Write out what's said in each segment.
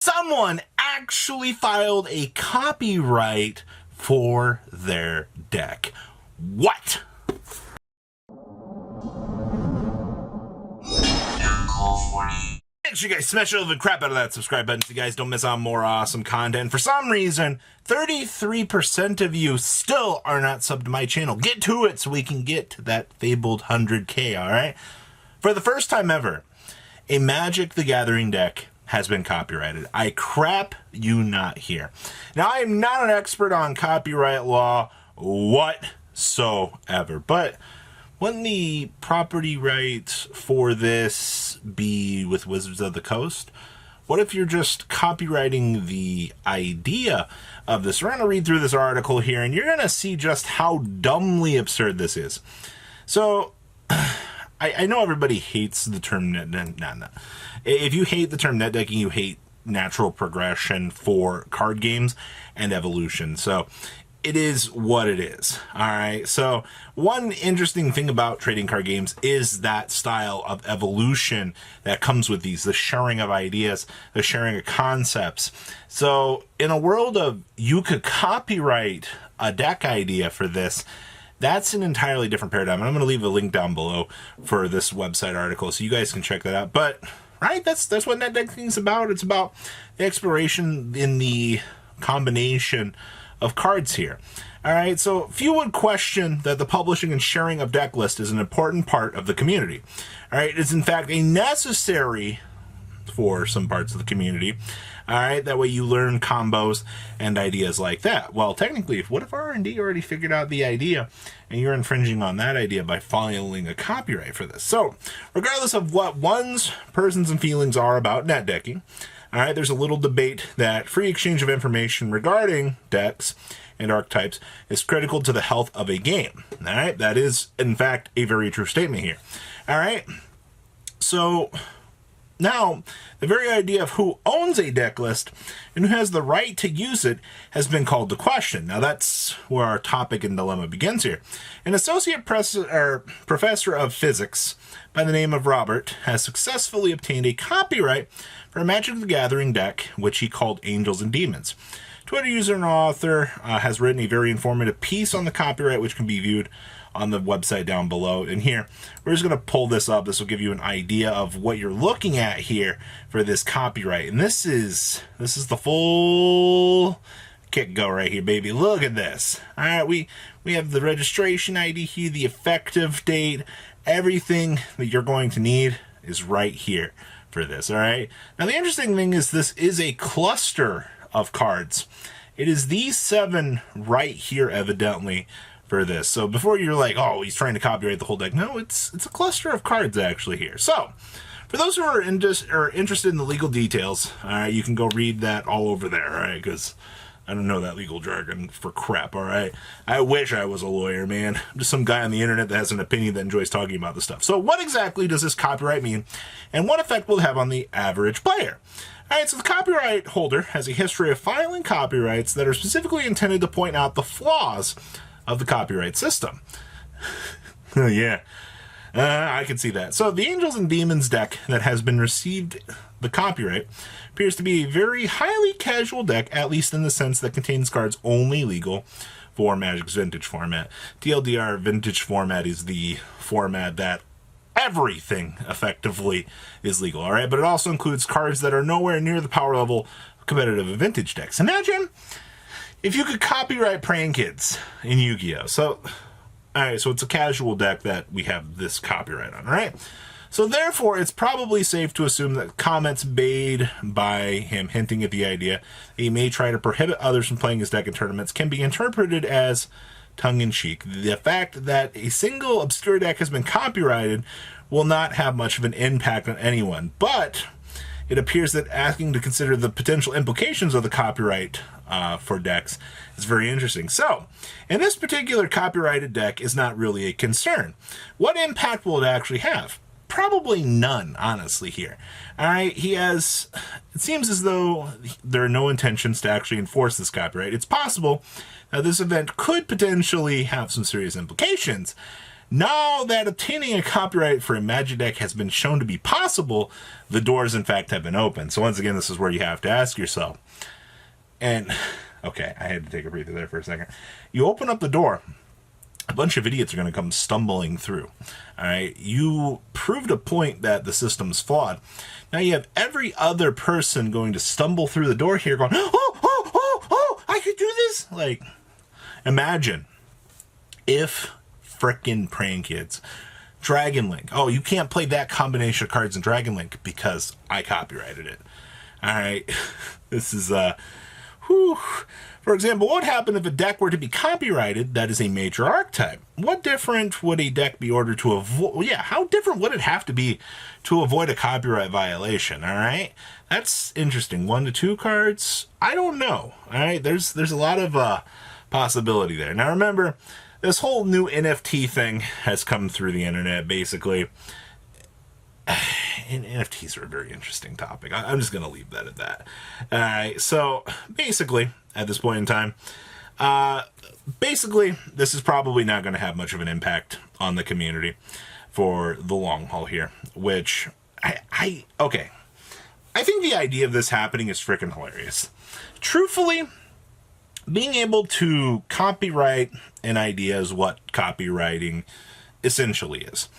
Someone actually filed a copyright for their deck. What? Make sure you guys smash the crap out of that subscribe button so you guys don't miss out on more awesome content. For some reason, 33% of you still are not subbed to my channel. Get to it so we can get to that fabled 100K, alright? For the first time ever, a Magic the Gathering deck has been copyrighted. I crap you not here. Now, I am not an expert on copyright law whatsoever, but wouldn't the property rights for this be with Wizards of the Coast? What if you're just copywriting the idea of this? We're going to read through this article here, and you're going to see just how dumbly absurd this is. So, I know everybody hates the term net. No. If you hate the term net decking, you hate natural progression for card games and evolution. So it is what it is. All right. So one interesting thing about trading card games is that style of evolution that comes with these, the sharing of ideas, the sharing of concepts. So in a world of you could copyright a deck idea for this, that's an entirely different paradigm. And I'm going to leave a link down below for this website article so you guys can check that out. But, right, that's what net decking is about. It's about the exploration in the combination of cards here. All right, so few would question that the publishing and sharing of deck lists is an important part of the community. All right, it's in fact a necessary for some parts of the community. All right, that way you learn combos and ideas like that. Well, technically, what if R&D already figured out the idea and you're infringing on that idea by filing a copyright for this? So, regardless of what one's persons and feelings are about net decking, all right, there's a little debate that free exchange of information regarding decks and archetypes is critical to the health of a game. All right, that is, in fact, a very true statement here. All right, so now, the very idea of who owns a deck list and who has the right to use it has been called to question. Now, that's where our topic and dilemma begins here. An associate professor of physics by the name of Robert has successfully obtained a copyright for a Magic the Gathering deck, which he called Angels and Demons. Twitter user and author has written a very informative piece on the copyright, which can be viewed on the website down below. And here, we're just going to pull this up. This will give you an idea of what you're looking at here for this copyright. And this is the full kick go right here, baby. Look at this. All right, we have the registration ID here, the effective date, everything that you're going to need is right here for this. All right. Now, the interesting thing is this is a cluster of cards. It is these 7 right here, evidently, for this. So before you're like, oh, he's trying to copyright the whole deck. No, it's a cluster of cards actually here. So for those who are interested in the legal details, all right, you can go read that all over there, all right? Because I don't know that legal jargon for crap, all right? I wish I was a lawyer, man. I'm just some guy on the internet that has an opinion that enjoys talking about this stuff. So what exactly does this copyright mean, and what effect will it have on the average player? All right, so the copyright holder has a history of filing copyrights that are specifically intended to point out the flaws of the copyright system. Yeah, I can see that. So the Angels and Demons deck that has been received the copyright appears to be a very highly casual deck, at least in the sense that contains cards only legal for Magic's Vintage format. TLDR, Vintage format is the format that everything effectively is legal, all right? But it also includes cards that are nowhere near the power level of competitive Vintage decks. Imagine if you could copyright Praying Kids in Yu-Gi-Oh! So, alright, so it's a casual deck that we have this copyright on, right? So therefore, it's probably safe to assume that comments made by him hinting at the idea that he may try to prohibit others from playing his deck in tournaments can be interpreted as tongue-in-cheek. The fact that a single obscure deck has been copyrighted will not have much of an impact on anyone, but it appears that asking to consider the potential implications of the copyright for decks is very interesting. So, in this particular copyrighted deck is not really a concern. What impact will it actually have? Probably none, honestly, here. All right, it seems as though there are no intentions to actually enforce this copyright. It's possible that this event could potentially have some serious implications. Now that obtaining a copyright for a Magic deck has been shown to be possible, the doors in fact have been opened. So once again, this is where you have to ask yourself. And, okay, I had to take a breather there for a second. You open up the door, a bunch of idiots are going to come stumbling through. All right, you proved a point that the system's flawed. Now you have every other person going to stumble through the door here going, oh, I could do this. Like, imagine if frickin' Praying Kids, Dragon Link. Oh, you can't play that combination of cards in Dragon Link because I copyrighted it. All right, this is, For example, what would happen if a deck were to be copyrighted that is a major archetype? What different would a deck be ordered to avoid? Yeah, how different would it have to be to avoid a copyright violation? All right, that's interesting. 1 to 2 cards? I don't know. All right, there's a lot of possibility there. Now remember, this whole new NFT thing has come through the internet, basically. And NFTs are a very interesting topic. I'm just going to leave that at that. All right, so basically, at this point in time, this is probably not going to have much of an impact on the community for the long haul here, which I think the idea of this happening is freaking hilarious. Truthfully, being able to copyright an idea is what copywriting essentially is.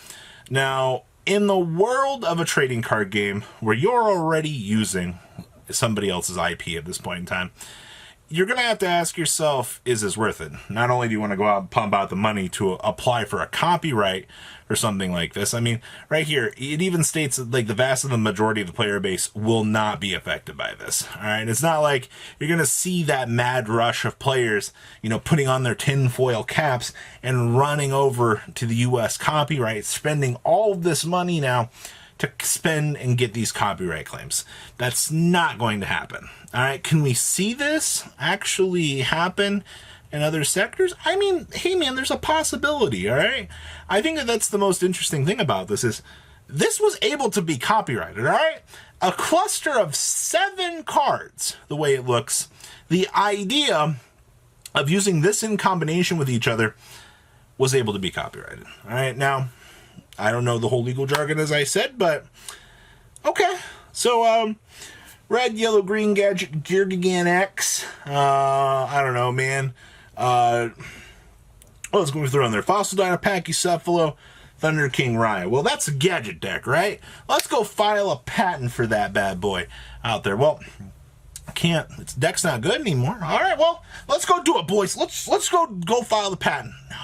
Now, in the world of a trading card game where you're already using somebody else's IP at this point in time, you're going to have to ask yourself, is this worth it? Not only do you want to go out and pump out the money to apply for a copyright or something like this. I mean, right here, it even states that like the vast of the majority of the player base will not be affected by this. All right. It's not like you're going to see that mad rush of players, putting on their tinfoil caps and running over to the US copyright, spending all of this money now to spend and get these copyright claims. That's not going to happen. All right. Can we see this actually happen in other sectors? I mean, hey man, there's a possibility. All right. I think that's the most interesting thing about this is this was able to be copyrighted. All right. A cluster of 7 cards, the way it looks, the idea of using this in combination with each other was able to be copyrighted. All right. Now, I don't know the whole legal jargon, as I said, but okay. So, red, yellow, green gadget, Geargigan X. I don't know, man. Let's go through on there. Fossil Dino, Pachycephalo, Thunder King Raya. Well, that's a gadget deck, right? Let's go file a patent for that bad boy out there. Well, I can't. Its deck's not good anymore. All right, well, let's go do it, boys. Let's go file the patent. No.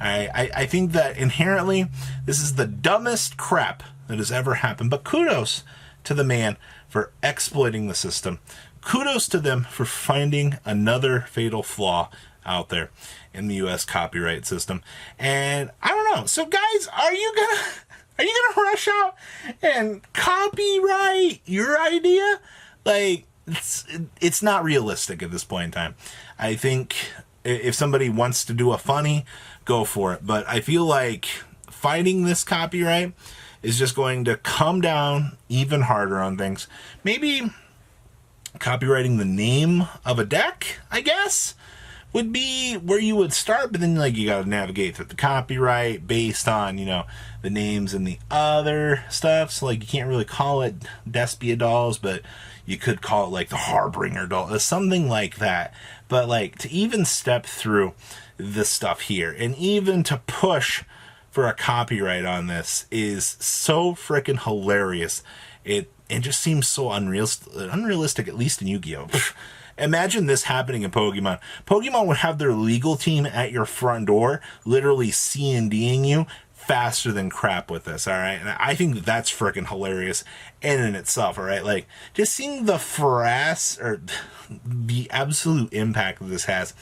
I think that inherently this is the dumbest crap that has ever happened. But kudos to the man for exploiting the system. Kudos to them for finding another fatal flaw out there in the U.S. copyright system. And I don't know. So guys, are you gonna rush out and copyright your idea? Like, it's not realistic at this point in time. I think if somebody wants to do a funny, go for it. But I feel like fighting this copyright is just going to come down even harder on things. Maybe copywriting the name of a deck, I guess, would be where you would start, but then like you got to navigate through the copyright based on, the names and the other stuff. So like you can't really call it Despia Dolls, but you could call it like the Harbinger Doll, something like that. But like to even step through this stuff here and even to push for a copyright on this is so freaking hilarious. It just seems so unrealistic, at least in Yu-Gi-Oh! Imagine this happening in Pokemon. Pokemon would have their legal team at your front door, literally C&D'ing you faster than crap with this, all right? And I think that's freaking hilarious in itself, all right? Like, just seeing the the absolute impact that this has.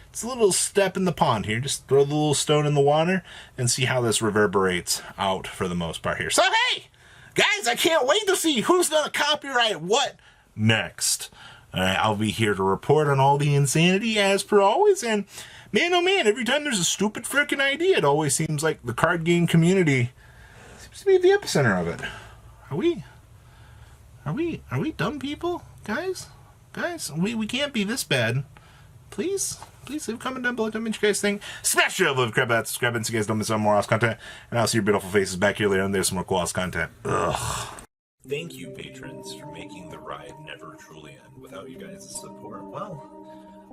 It's a little step in the pond here. Just throw the little stone in the water and see how this reverberates out for the most part here. So, hey, guys, I can't wait to see who's going to copyright what next. I'll be here to report on all the insanity as per always. And man, oh man, every time there's a stupid freaking idea, it always seems like the card game community seems to be the epicenter of it. Are we dumb people, guys? We can't be this bad. please leave a comment down below. Tell me what you guys think. Smash the love crap out, subscribe, and so you guys don't miss out on more awesome content. And I'll see your beautiful faces back here later, and there's some more cool awesome content. Ugh. Thank you, patrons, for making the ride never truly end. Without you guys' support, well,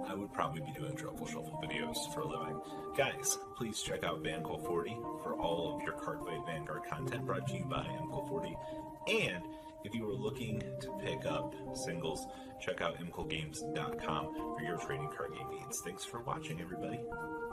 I would probably be doing Truffle Shuffle videos for a living. Guys, please check out VanCool40 for all of your Cardfight Vanguard content brought to you by MCool40. And if you are looking to pick up singles, check out mcoolgames.com for your trading card game needs. Thanks for watching, everybody.